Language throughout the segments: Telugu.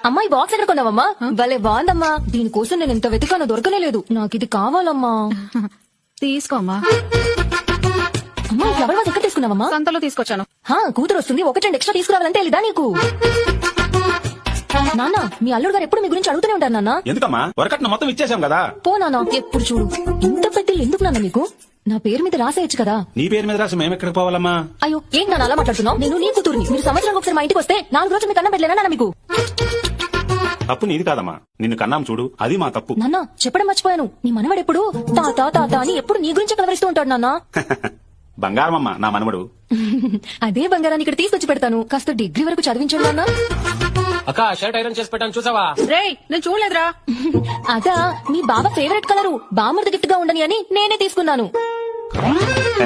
అమ్మాయి బాక్స్ ఎక్కడ కొన్నావమ్మా? భలే బాగుందమ్మా. దీనికోసం నేను ఎంత వెతికానో దొరకలేదు. నాకు ఇది కావాలమ్మా. తీసుకోమ్మా. అమ్మా ఈ ఫ్లవర్ వాజ్ ఎక్కడ తీసుకున్నావమ్మా? సంతలో తీసుకొచ్చాను. కూతురు వస్తుంది, ఒకటి రెండు ఎక్స్ట్రా తీసుకురావాలంటే తెలీదా నీకు? నాన్న మీ అల్లుడు గారు ఎప్పుడు మీ గురించి అడుగుతూనే ఉంటారు నాన్న. ఎందుకమ్మా వరకట్న మొత్తం ఇచ్చేసాం కదా. పో నాన్న, ఎప్పుడు చూడు ఇంత పెద్దలు ఎందుకు నాన్న మీకు? నా పేరు మీద రాసేయచ్చు కదా. నీ పేరు మీద రాసి మేము ఎక్కడికి పోవాలమ్మా? అయ్యో ఏం నాన్న అలా మాట్లాడుతున్నావు? నేను నీ కూతురుని. మీరు సంవత్సరం ఒకసారి మా ఇంటికి వస్తే 4 రోజులు మీకు అన్నం పెట్టలేనా నాన్న మీకు? తప్పు నీది కాదమ్మా, నిన్ను కన్నాం చూడు, అది మా తప్పు. నాన్న చెప్పడం మర్చిపోయాను, నీ మనవడు ఎప్పుడు తాత తాత అని ఎప్పుడు నీ గురించి కలవరిస్తూ ఉంటాడు నాన్న. బంగారమమ్మా నా మనవడు. అదే బంగారాన్ని ఇక్కడ తీసుకొచ్చి పెడతాను. కాస్త డిగ్రీ వరకు చదివించండి నాన్న. అక్క షర్ట్ ఐరన్ చేసి పెట్టాను చూసావా? రేయ్ నేను చూడలేదురా. అదా మీ బావ ఫేవరెట్ కలరు, బామ్మర్ది గిఫ్ట్ గా ఉండని అని నేనే తీసుకున్నాను.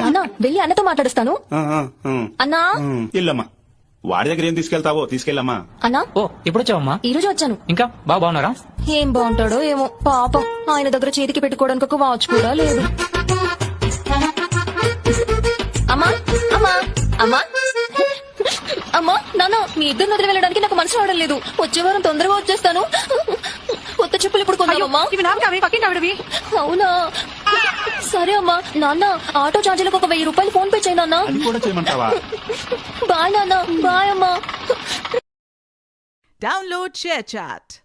అన్నా వెళ్ళి అన్నతో మాట్లాడుస్తాను. అన్నా ఇల్లమ్మా, వాడి దగ్గర ఏం తీసుకెళ్తావో తీసుకెళ్ళమ్మా. అన్నా ఓ ఇప్పుడు వచ్చావమ్మా? ఈ రోజు వచ్చాను. ఇంకా బాగున్నారా? ఏం బాగుంటాడో ఏమో పాపం, ఆయన దగ్గర చేతికి పెట్టుకోవడానికి ఒక వాచ్ కూడా లేదు. అమ్మా అమ్మా అమ్మా అమ్మా నాన్న మీ ఇద్దరు వదిలి వెళ్ళడానికి నాకు మనసు రావడం లేదు. వచ్చే వారం తొందరగా వచ్చేస్తాను. కొత్త చెప్పులు ఇప్పుడు కొన్నావమ్మా? ఇవి నాకు అవి పక్కింటి ఆవిడవి. అవునా సరే అమ్మా. నాన్న ఆటో ఛార్జీలకు ఒక 1000 రూపాయలు ఫోన్ పే చేయి నాన్న. అది కూడా చేయమంటావా? బాయ్ నాన్న. బాయ్ అమ్మా. Download ShareChat.